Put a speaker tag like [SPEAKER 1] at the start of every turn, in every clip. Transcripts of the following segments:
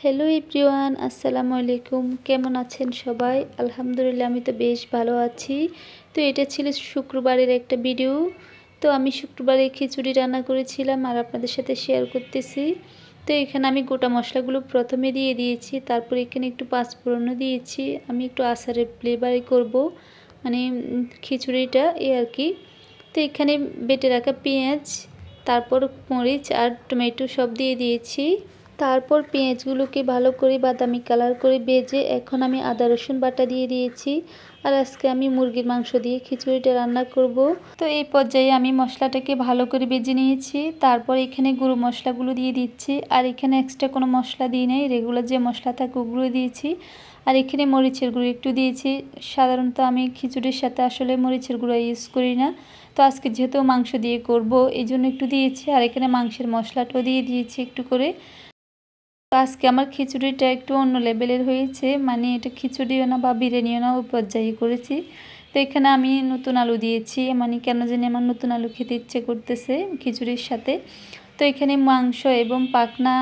[SPEAKER 1] Hello everyone, আসসালামু আলাইকুম। কেমন আছেন সবাই? আলহামদুলিল্লাহ, আমি তো বেশ ভালো আছি। তো এটা ছিল শুক্রবারের একটা ভিডিও। তো আমি শুক্রবারে খিচুড়ি রান্না করেছিলাম আর আপনাদের সাথে শেয়ার করতেছি। তো এখানে আমি গোটা মশলাগুলো প্রথমে দিয়ে দিয়েছি, তারপর এখানে একটু পাঁচফোড়নও দিয়েছি। আমি একটু আচারের ফ্লেভারই করব, মানে খিচুড়িটা এই আর কি। তো এখানে বেটে রাখা পেঁয়াজ, তারপর মরিচ আর টমেটো সব দিয়ে দিয়েছি। তারপর পেঁয়াজগুলোকে ভালো করে বাদামি কালার করে ভেজে এখন আমি আদা রসুন বাটা দিয়ে দিয়েছি। আর আজকে আমি মুরগির মাংস দিয়ে খিচুড়িটা রান্না করব। তো এই পর্যায়ে আমি মশলাটাকে ভালো করে ভেজে নিয়েছি। তারপর এখানে গুঁড়ো মশলাগুলো দিয়ে দিচ্ছি। আর এখানে এক্সট্রা কোনো মশলা দিই নাই, রেগুলার যে মশলা থাকে ওগুলো দিয়েছি। আর এখানে মরিচের গুঁড়ো একটু দিয়েছি। সাধারণত আমি খিচুড়ির সাথে আসলে মরিচের গুঁড়ো ইউজ করি না, তো আজকে যেহেতু মাংস দিয়ে করব এই জন্য একটু দিয়েছি। আর এখানে মাংসের মশলাটাও দিয়ে দিয়েছি একটু করে। আজকে আমার খিচুড়িটা একটু অন্য লেভেলের হয়েছে, মানে এটা খিচুড়িও না বা বিরিয়ানিও না, ওই পর্যায়ে করেছি। তো এখানে আমি নতুন আলু দিয়েছি, মানে কেন জানি আমার নতুন আলু খেতে ইচ্ছে করতেছে খিচুড়ির সাথে। তো এখানে মাংস এবং পাখনা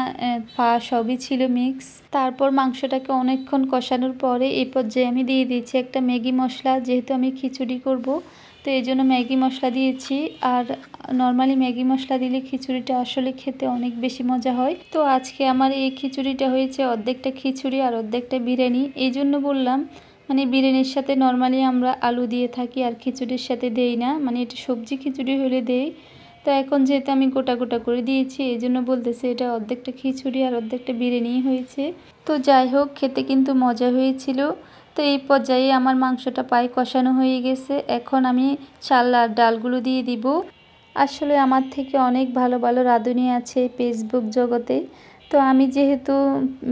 [SPEAKER 1] পা সবই ছিল মিক্স। তারপর মাংসটাকে অনেকক্ষণ কষানোর পরে এই পর্যায়ে আমি দিয়ে দিয়েছি একটা ম্যাগি মশলা, যেহেতু আমি খিচুড়ি করব তো এই জন্য ম্যাগি মশলা দিয়েছি। আর নর্মালি ম্যাগি মশলা দিলে খিচুড়িটা আসলে খেতে অনেক বেশি মজা হয়। তো আজকে আমার এই খিচুড়িটা হয়েছে অর্ধেকটা খিচুড়ি আর অর্ধেকটা বিরিয়ানি, এই জন্য বললাম। মানে বিরিয়ানির সাথে নর্মালি আমরা আলু দিয়ে থাকি আর খিচুড়ির সাথে দেই না, মানে এটা সবজি খিচুড়ি হলে দেই। তো এখন যেহেতু আমি গোটা গোটা করে দিয়েছি এই জন্য বলতেছি এটা অর্ধেকটা খিচুড়ি আর অর্ধেকটা বিরিয়ানি হয়েছে। তো যাই হোক, খেতে কিন্তু মজা হয়েছিল। তো এই পর্যায়ে আমার মাংসটা প্রায় কষানো হয়ে গেছে, এখন আমি চাল আর ডালগুলো দিয়ে দিব। আসলে আমার থেকে অনেক ভালো ভালো রাঁধুনি আছে ফেসবুক জগতে। তো আমি যেহেতু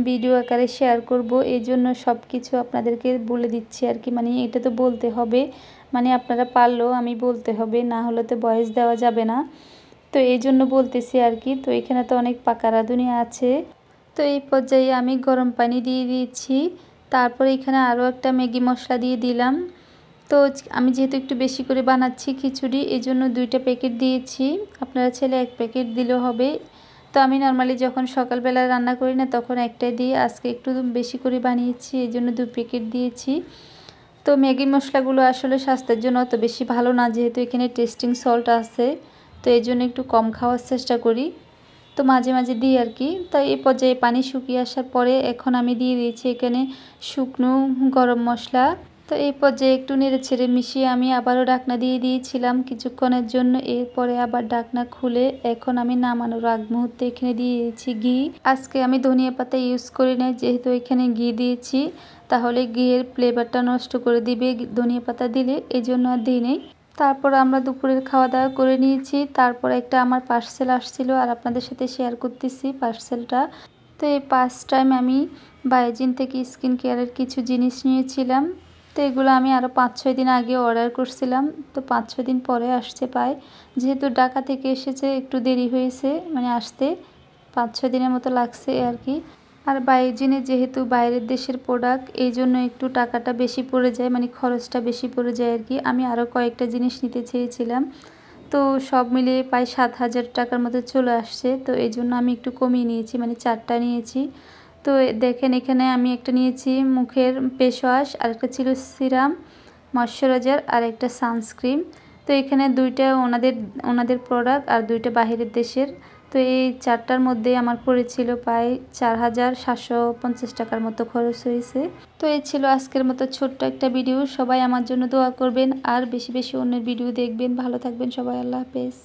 [SPEAKER 1] ভিডিও আকারে শেয়ার করব এই জন্য সব কিছু আপনাদেরকে বলে দিচ্ছি আর কি, মানে এটা তো বলতে হবে, মানে আপনারা পারলেও আমি বলতে হবে, না হলে তো ভয়েস দেওয়া যাবে না। তো এই জন্য বলতেছি আর কি। তো এখানে তো অনেক পাকা রাঁধুনি আছে। তো এই পর্যায়ে আমি গরম পানি দিয়ে দিয়েছি। তারপরে এখানে আরও একটা ম্যাগি মশলা দিয়ে দিলাম। তো আমি যেহেতু একটু বেশি করে বানাচ্ছি খিচুড়ি এই জন্য 2টা প্যাকেট দিয়েছি, আপনারা চাইলে 1 প্যাকেট দিলেও হবে। তো আমি নর্মালি যখন সকালবেলা রান্না করি না তখন একটাই দিই, আজকে একটু বেশি করে বানিয়েছি এই জন্য 2 প্যাকেট দিয়েছি। তো ম্যাগি মশলাগুলো আসলে স্বাস্থ্যের জন্য অত বেশি ভালো না, যেহেতু এখানে টেস্টিং সল্ট আছে, তো এই জন্য একটু কম খাওয়ার চেষ্টা করি। তো মাঝে মাঝে দিই আর কি। তো এই পর্যায়ে পানি শুকিয়ে আসার পরে এখন আমি দিয়ে দিয়েছি এখানে শুকনো গরম মশলা। তো এই পর্যায়ে একটু নেড়ে ছেড়ে মিশিয়ে আমি আবারও ঢাকনা দিয়ে দিয়েছিলাম কিছুক্ষণের জন্য। এরপরে আবার ঢাকনা খুলে এখন আমি নামানোর আগ মুহূর্তে এখানে দিয়ে দিয়েছি ঘি। আজকে আমি ধনিয়া পাতা ইউজ করি না, যেহেতু এখানে ঘি দিয়েছি তাহলে ঘিয়ের ফ্লেভারটা নষ্ট করে দিবে ধনিয়া পাতা দিলে, এই জন্য আর দিই নেই। তারপর আমরা দুপুরের খাওয়া দাওয়া করে নিয়েছি। তারপর একটা আমার পার্সেল আসছিল আর আপনাদের সাথে শেয়ার করতেছি পার্সেলটা। তো এই ফার্স্ট টাইম আমি বায়োজিন থেকে স্কিন কেয়ারের কিছু জিনিস নিয়েছিলাম। তো এগুলো আমি আরও 5-6 দিন আগে অর্ডার করছিলাম, তো 5-6 দিন পরে আসছে পায়। যেহেতু ঢাকা থেকে এসেছে একটু দেরি হয়েছে, মানে আসতে 5-6 দিনের মতো লাগছে আর কি। আর বায়োজিনে যেহেতু বাইরের দেশের প্রোডাক্ট এই জন্য একটু টাকাটা বেশি পড়ে যায়, মানে খরচটা বেশি পড়ে যায় আর কি। আমি আরও কয়েকটা জিনিস নিতে চেয়েছিলাম, তো সব মিলিয়ে প্রায় 7,000 টাকার মতো চলে আসছে। তো এই জন্য আমি একটু কমিয়ে নিয়েছি, মানে 4টা নিয়েছি। তো দেখেন এখানে আমি একটা নিয়েছি মুখের ফেস ওয়াশ, আর একটা ছিল সিরাম ময়শ্চারাইজার আর একটা সানস্ক্রিন। তো এখানে 2টা ওনাদের প্রোডাক্ট আর 2টা বাহিরের দেশের। তো এই 4টার মধ্যে আমার পড়েছিল প্রায় 4,750 টাকার মতো খরচ হয়েছে। তো এই ছিল আজকের মতো ছোট্ট একটা ভিডিও। সবাই আমার জন্য দোয়া করবেন আর বেশি বেশি অন্যের ভিডিও দেখবেন। ভালো থাকবেন সবাই, আল্লাহ হাফেজ।